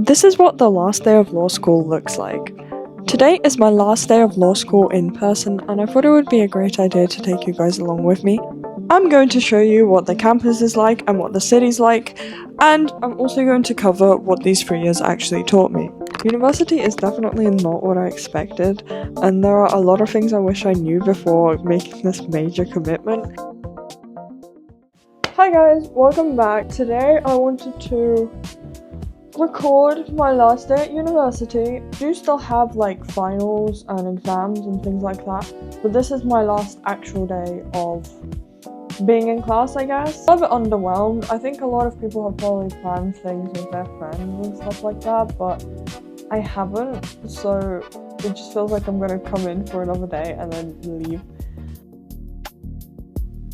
This is what the last day of law school looks like. Today is my last day of law school in person, and I thought it would be a great idea to take you guys along with me. I'm going to show you what the campus is like and what the city's like, and I'm also going to cover what these 3 years actually taught me. University is definitely not what I expected, and there are a lot of things I wish I knew before making this major commitment. Hi guys, welcome back. Today I wanted to record my last day at university. I do still have like finals and exams and things like that, but this is my last actual day of being in class, I guess. I'm a bit underwhelmed. I think a lot of people have probably planned things with their friends and stuff like that, but I haven't, so it just feels like I'm gonna come in for another day and then leave.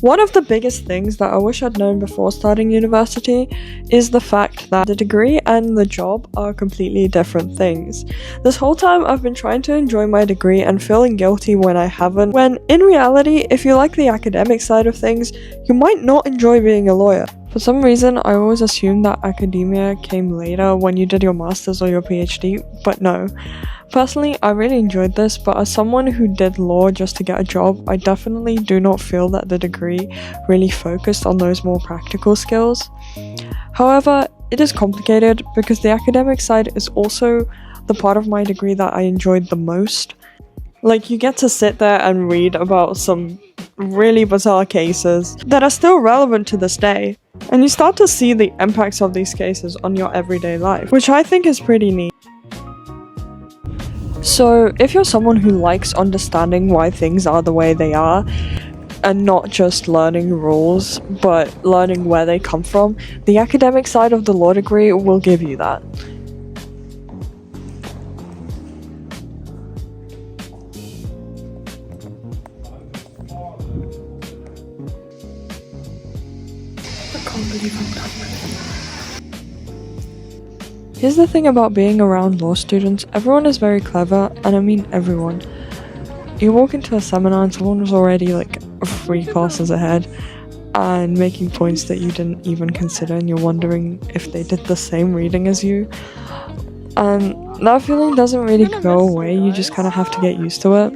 One of the biggest things that I wish I'd known before starting university is the fact that the degree and the job are completely different things. This whole time I've been trying to enjoy my degree and feeling guilty when I haven't, when in reality, if you like the academic side of things, you might not enjoy being a lawyer. For some reason, I always assumed that academia came later when you did your master's or your PhD, but no. Personally, I really enjoyed this, but as someone who did law just to get a job, I definitely do not feel that the degree really focused on those more practical skills. However, it is complicated because the academic side is also the part of my degree that I enjoyed the most. Like, you get to sit there and read about some really bizarre cases that are still relevant to this day, and you start to see the impacts of these cases on your everyday life, which I think is pretty neat. So, if you're someone who likes understanding why things are the way they are, and not just learning rules, but learning where they come from, the academic side of the law degree will give you that. I can't believe I'm done. Here's the thing about being around law students, everyone is very clever, and I mean everyone. You walk into a seminar and someone was already like 3 classes ahead and making points that you didn't even consider, and you're wondering if they did the same reading as you. And that feeling doesn't really go away, you just kind of have to get used to it.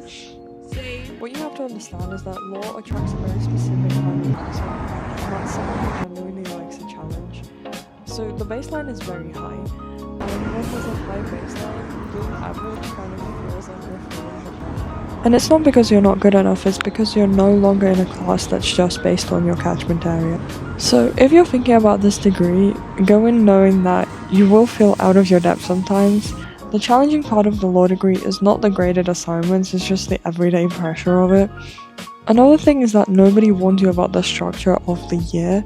What you have to understand is that law attracts a very specific kind of person, and that's someone who genuinely likes a challenge. So the baseline is very high. And when there's a high baseline, being average kind of feels like you're feeling the pressure. And it's not because you're not good enough, it's because you're no longer in a class that's just based on your catchment area. So if you're thinking about this degree, go in knowing that you will feel out of your depth sometimes. The challenging part of the law degree is not the graded assignments, it's just the everyday pressure of it. Another thing is that nobody warned you about the structure of the year.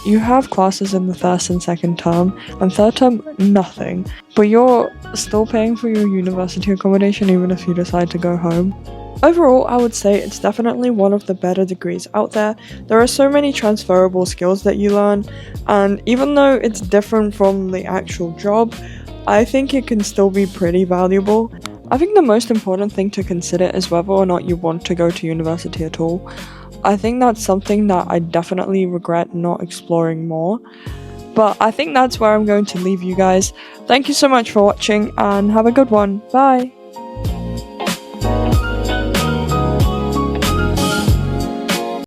You have classes in the first and second term, and third term, nothing. But you're still paying for your university accommodation even if you decide to go home. Overall, I would say it's definitely one of the better degrees out there. There are so many transferable skills that you learn, and even though it's different from the actual job, I think it can still be pretty valuable. I think the most important thing to consider is whether or not you want to go to university at all. I think that's something that I definitely regret not exploring more. But I think that's where I'm going to leave you guys. Thank you so much for watching and have a good one. Bye!